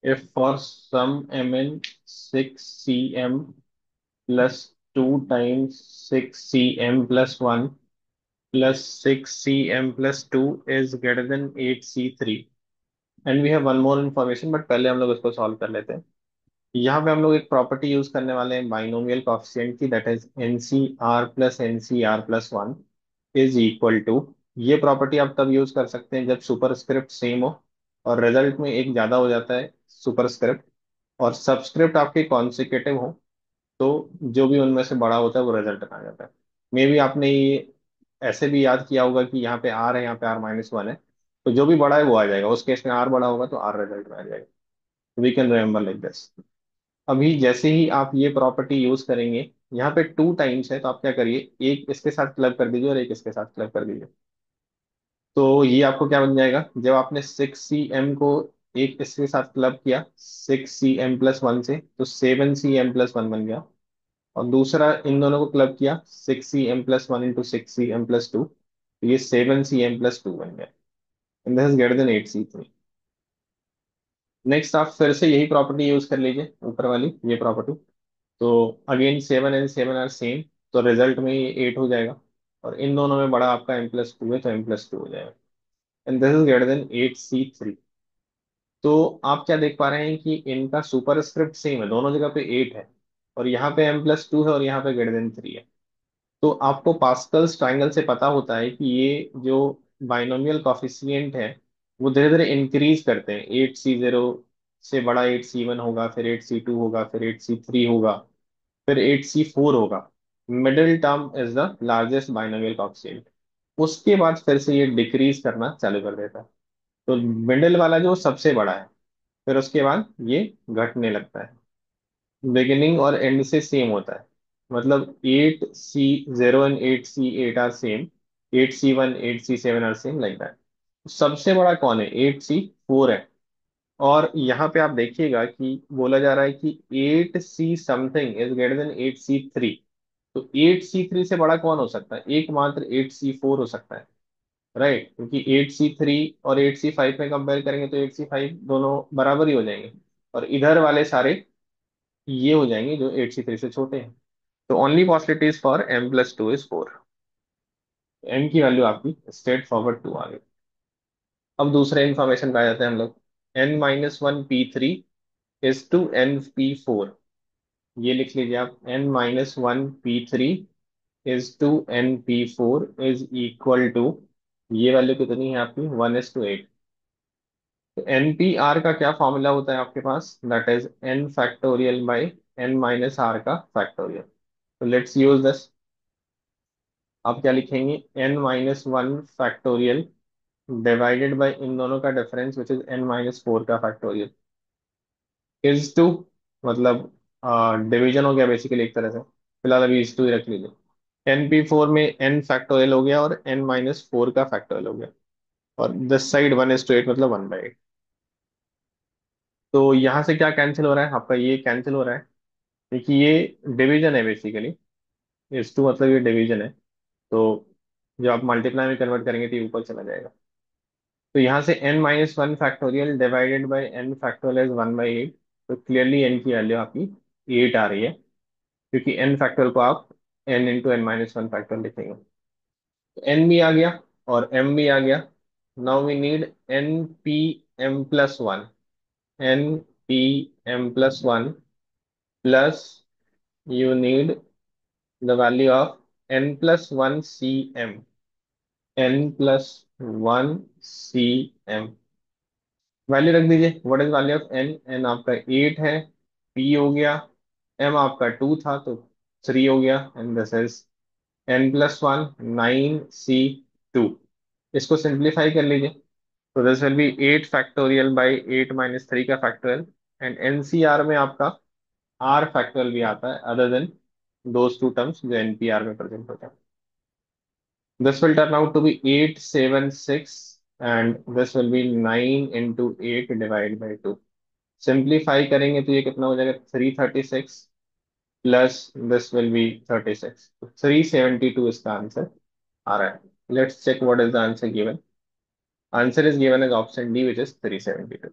If for some mn 6 cm plus 2 times 6 cm plus 1 plus 6 cm plus 2 is greater than 8c3, and we have one more information, but पहले हम लोग इसको solve कर लेते हैं। यहाँ पे हम लोग एक प्रॉपर्टी यूज करने वाले हैं बाइनोमियल कोएफिशिएंट की, that is n c r plus n c r plus one is equal to. ये प्रॉपर्टी आप तब यूज कर सकते हैं जब सुपरस्क्रिप्ट सेम हो और रिजल्ट में एक ज्यादा हो जाता है सुपरस्क्रिप्ट, और सबस्क्रिप्ट आपके कॉन्सिक्यूटिव हो, तो जो भी उनमें से बड़ा होता है वो रिजल्ट में आ जाता है। मे बी आपने ये ऐसे भी याद किया होगा कि यहाँ पे आर है, यहाँ पे आर माइनस वन है, तो जो भी बड़ा है वो आ जाएगा। उस केस में आर बड़ा होगा तो आर रिजल्ट में आ जाएगा। We can remember like this. अभी जैसे ही आप ये प्रॉपर्टी यूज करेंगे, यहाँ पे टू टाइम्स है तो आप क्या करिए, एक इसके साथ क्लब कर दीजिए और एक इसके साथ क्लब कर दीजिए। तो ये आपको क्या बन जाएगा, जब आपने 6 cm को एक इसके साथ क्लब किया 6 cm प्लस 1 से, तो 7 cm प्लस 1 बन गया। और दूसरा इन दोनों को क्लब किया 6 cm plus 1 into 6 cm plus 2, तो ये 7 cm प्लस 2 बन गया। And this is greater than 8c3। Next आप फिर से यही प्रॉपर्टी यूज कर लीजिए, ऊपर वाली ये प्रॉपर्टी। तो अगेन 7 and 7 आर सेम, तो रिजल्ट में ये 8 हो जाएगा। और इन दोनों में बड़ा आपका m+2 है तो m+2 हो जाएगा। And this is greater than 8c3। तो आप क्या देख पा रहे हैं कि इनका सुपरस्क्रिप्ट सेम है, दोनों जगह पे 8 है, और यहाँ पे m+2 है और यहाँ पे ग्रेटर देन 3 है। तो आपको पास्कल्स ट्राइंगल से पता होता है कि ये जो बाइनोमियल कॉफिशिएंट है वो धीरे धीरे इंक्रीज करते हैं। 8c0 से बड़ा 8c1 होगा, फिर 8c2 होगा, फिर 8c3 होगा, फिर 8c4 होगा। Middle term is the largest binomial coefficient. उसके बाद फिर से ये डिक्रीज करना चालू कर देता है। तो मिडिल वाला जो सबसे बड़ा है, फिर उसके बाद ये घटने लगता है। बिगिनिंग और एंड से सेम होता है। मतलब 8c0 and 8c8 are same, 8c1 8c7 are same, like that. सबसे बड़ा कौन है, 8c4 है। और यहाँ पे आप देखिएगा कि बोला जा रहा है कि 8c something is greater than 8c3। तो 8c3 से बड़ा कौन हो सकता है, एकमात्र 8c4 हो सकता है, राइट। क्योंकि 8c3 और 8c5 में कंपेयर करेंगे तो 8c5 दोनों बराबर ही हो जाएंगे, और इधर वाले सारे ये हो जाएंगे जो 8c3 से छोटे हैं। तो only possibilities for m+2 is 4। m की वैल्यू आपकी स्ट्रेट फॉरवर्ड 2 आ गई। अब दूसरे इंफॉर्मेशन पे आ जाते हैं हम लोग। n-1 p3 is to n p4। ये लिख लीजिए आप, n-1 p3 is to n p4 is equal to, ये वैल्यू कितनी है आपकी, 1:8। तो npr का क्या फॉर्मूला होता है आपके पास, that is n factorial by n-r का फैक्टोरियल। तो लेट्स यूज दिस। आप क्या लिखेंगे, n-1 फैक्टोरियल डिवाइडेड बाई इन दोनों का डिफरेंस विच इज n-4 का फैक्टोरियल इज टू, मतलब डिवीजन हो गया बेसिकली एक तरह से। फिलहाल अभी इज टू ही रख लीजिए। n p4 में n फैक्टोरियल हो गया और n-4 का फैक्टोरियल हो गया, और दिस साइड 1:8 मतलब 1/8। तो यहाँ से क्या कैंसिल हो रहा है आपका, ये कैंसिल हो रहा है क्योंकि ये डिवीजन है बेसिकली। इज टू मतलब ये डिवीजन है, तो जब आप मल्टीप्लाई में कन्वर्ट करेंगे तो ये ऊपर चला जाएगा। तो यहाँ से n-1 factorial divided by n factorial is 1/8। तो क्लियरली n की वैल्यू आपकी 8 आ रही है, क्योंकि n फैक्टोरियल को आप n इंटू n-1 फैक्टोरियल लिखेंगे। तो n भी आ गया और m भी आ गया। Now we need n p m+1, n p m+1 plus you need the value of n+1 cm, n+1 cm। Value रख दीजिए, what is value of n, n आपका 8 है, p हो गया, m आपका 2 था तो 3 हो गया, and this is n+1 9c2। इसको सिंप्लीफाई कर लीजिए, तो this will be 8 factorial by 8 - 3 का फैक्टोरियल। एंड एनसीआर में आपका आर फैक्टोरियल भी आता है, other than those two terms जो एनपीआर में प्रेजेंट होता है। This will turn out to be 876, and this will be 9 into 8 divided by 2। Simplify करेंगे तो ये कितना हो जाएगा, 336 प्लस दिस विल बी 36, 372 इसका आंसर आ रहा है। Let's check what is the answer given. Answer is given as option D which is 372।